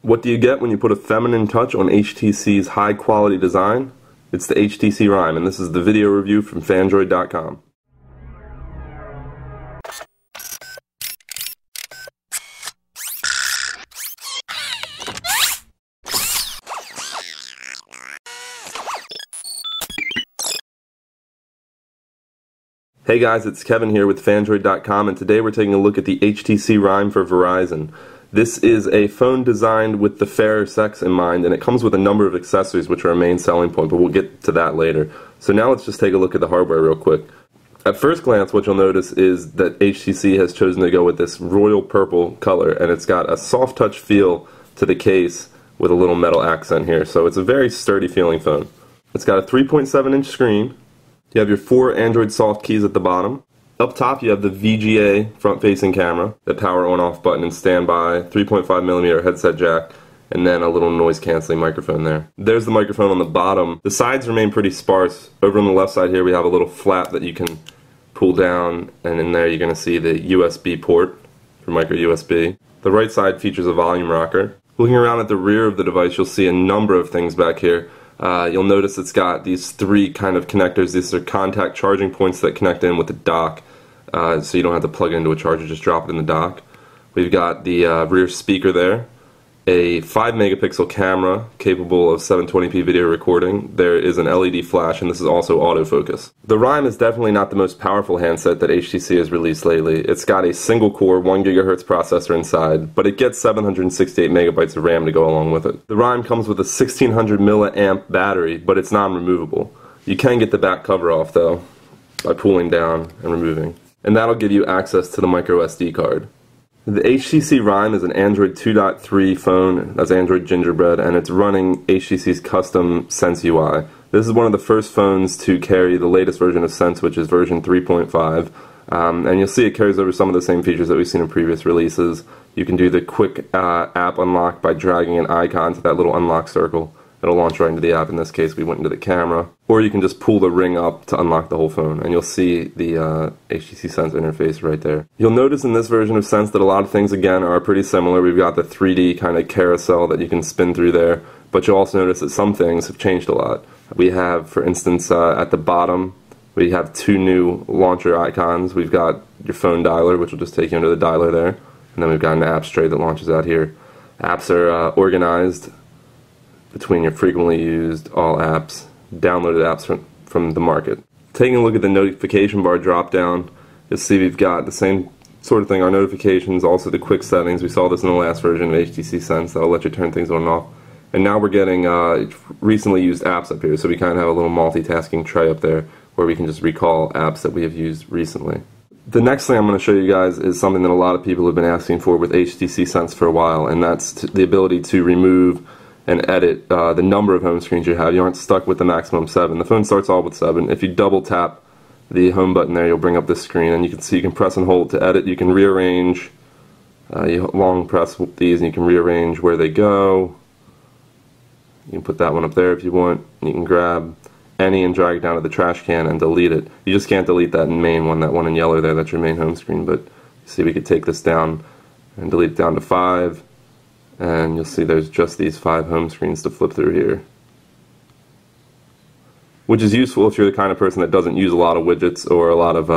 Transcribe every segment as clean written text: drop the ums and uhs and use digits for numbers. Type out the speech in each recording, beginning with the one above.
What do you get when you put a feminine touch on HTC's high-quality design? It's the HTC Rhyme, and this is the video review from Fandroid.com. Hey guys, it's Kevin here with Fandroid.com, and today we're taking a look at the HTC Rhyme for Verizon. This is a phone designed with the fairer sex in mind, and it comes with a number of accessories which are a main selling point, but we'll get to that later. So now let's just take a look at the hardware real quick. At first glance, what you'll notice is that HTC has chosen to go with this royal purple color, and it's got a soft touch feel to the case with a little metal accent here, so it's a very sturdy feeling phone. It's got a 3.7-inch screen. You have your 4 Android soft keys at the bottom. Up top you have the VGA front-facing camera, the power on-off button and standby, 3.5mm headset jack, and then a little noise-canceling microphone there. There's the microphone on the bottom. The sides remain pretty sparse. Over on the left side here we have a little flap that you can pull down, and in there you're going to see the USB port for micro USB. The right side features a volume rocker. Looking around at the rear of the device, you'll see a number of things back here. You'll notice it's got these 3 kind of connectors. These are contact charging points that connect in with the dock, so you don't have to plug it into a charger, just drop it in the dock. We've got the rear speaker there, a 5-megapixel camera capable of 720p video recording. There is an LED flash, and this is also autofocus. The Rhyme is definitely not the most powerful handset that HTC has released lately. It's got a single-core 1 GHz processor inside, but it gets 768 megabytes of RAM to go along with it. The Rhyme comes with a 1600 milliamp battery, but it's non-removable. You can get the back cover off, though, by pulling down and removing. And that'll give you access to the micro SD card. The HTC Rhyme is an Android 2.3 phone, that's Android Gingerbread, and it's running HTC's custom Sense UI. This is one of the first phones to carry the latest version of Sense, which is version 3.5, and you'll see it carries over some of the same features that we've seen in previous releases. You can do the quick app unlock by dragging an icon to that little unlock circle. It'll launch right into the app. In this case, we went into the camera. Or you can just pull the ring up to unlock the whole phone, and you'll see the HTC Sense interface right there. You'll notice in this version of Sense that a lot of things, again, are pretty similar. We've got the 3D kind of carousel that you can spin through there, but you'll also notice that some things have changed a lot. We have, for instance, at the bottom, we have 2 new launcher icons. We've got your phone dialer, which will just take you into the dialer there, and then we've got an apps tray that launches out here. Apps are organized between your frequently used, all apps, downloaded apps from the market. Taking a look at the notification bar drop down, you'll see we've got the same sort of thing, our notifications, also the quick settings. We saw this in the last version of HTC Sense, that'll let you turn things on and off. And now we're getting recently used apps up here, so we kind of have a little multitasking tray up there where we can just recall apps that we have used recently. The next thing I'm going to show you guys is something that a lot of people have been asking for with HTC Sense for a while, and that's the ability to remove and edit the number of home screens you have. You aren't stuck with the maximum 7. The phone starts all with 7. If you double tap the home button there, you'll bring up this screen, and you can see you can press and hold to edit. You can rearrange. You long press these, and you can rearrange where they go. You can put that one up there if you want. You can grab any and drag it down to the trash can and delete it. You just can't delete that main one, that one in yellow there. That's your main home screen. But see, we could take this down and delete it down to 5. And you'll see there's just these 5 home screens to flip through here, which is useful if you're the kind of person that doesn't use a lot of widgets or a lot of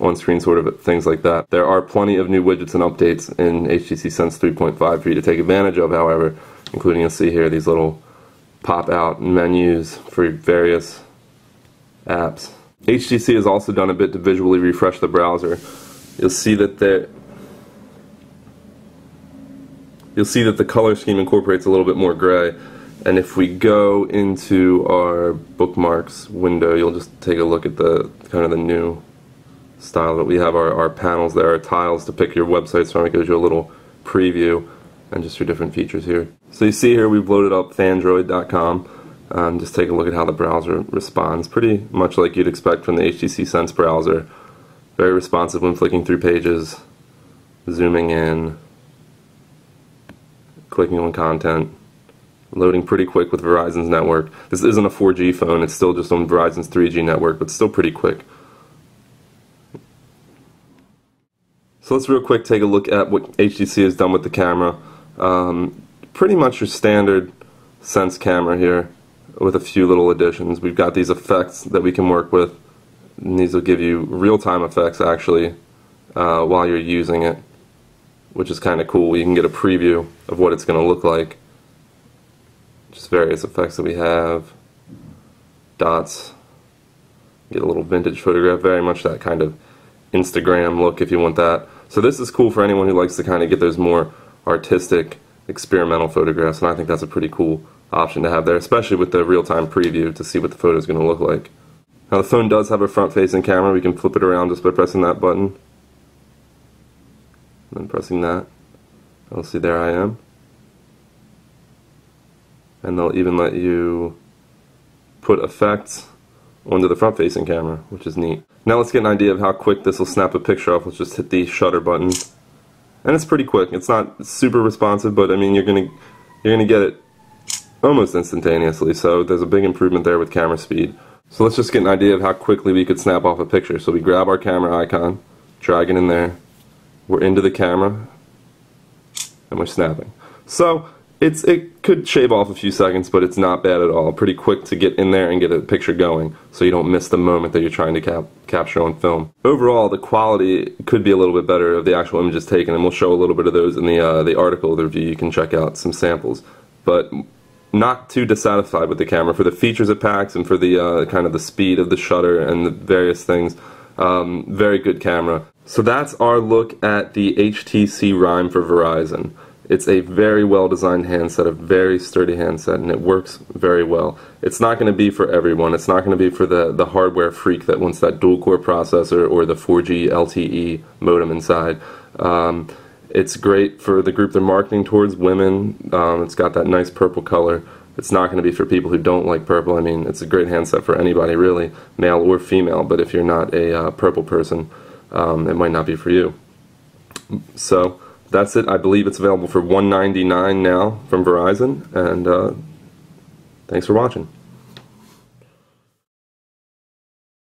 on-screen sort of things like that. There are plenty of new widgets and updates in HTC Sense 3.5 for you to take advantage of, however, including, you'll see here, these little pop-out menus for various apps. HTC has also done a bit to visually refresh the browser. You'll see that the color scheme incorporates a little bit more gray, and if we go into our bookmarks window, you'll just take a look at the kind of the new style that we have. Our panels there, our tiles to pick your websites from. It gives you a little preview and just your different features here. So you see here we've loaded up Fandroid.com. Just take a look at how the browser responds. Pretty much like you'd expect from the HTC Sense browser. Very responsive when flicking through pages, zooming in, clicking on content, loading pretty quick with Verizon's network. This isn't a 4G phone, it's still just on Verizon's 3G network, but still pretty quick. So let's real quick take a look at what HTC has done with the camera. pretty much your standard Sense camera here with a few little additions. We've got these effects that we can work with, and these will give you real-time effects actually while you're using it, which is kind of cool. You can get a preview of what it's going to look like. Just various effects that we have, dots, get a little vintage photograph, very much that kind of Instagram look if you want that. So this is cool for anyone who likes to kind of get those more artistic, experimental photographs, and I think that's a pretty cool option to have there, especially with the real-time preview to see what the photo is going to look like. Now the phone does have a front-facing camera. We can flip it around just by pressing that button, and then pressing that. You'll see there I am. And they'll even let you put effects onto the front-facing camera, which is neat. Now let's get an idea of how quick this will snap a picture off. Let's just hit the shutter button, and it's pretty quick. It's not super responsive, but I mean you're gonna get it almost instantaneously. So there's a big improvement there with camera speed. So let's just get an idea of how quickly we could snap off a picture. So we grab our camera icon, drag it in there. We're into the camera, and we're snapping. So it could shave off a few seconds, but it's not bad at all. Pretty quick to get in there and get a picture going, so you don't miss the moment that you're trying to capture on film. Overall, the quality could be a little bit better of the actual images taken, and we'll show a little bit of those in the article, the review. You can check out some samples, but not too dissatisfied with the camera for the features it packs and for the kind of the speed of the shutter and the various things. Very good camera. So that's our look at the HTC Rhyme for Verizon. It's a very well designed handset, a very sturdy handset, and it works very well. It's not going to be for everyone. It's not going to be for the hardware freak that wants that dual core processor or the 4G LTE modem inside. It's great for the group they're marketing towards, women. It's got that nice purple color. It's not going to be for people who don't like purple. I mean, it's a great handset for anybody really, male or female, but if you're not a purple person, it might not be for you. So that's it. I believe it's available for $199 now from Verizon, and thanks for watching.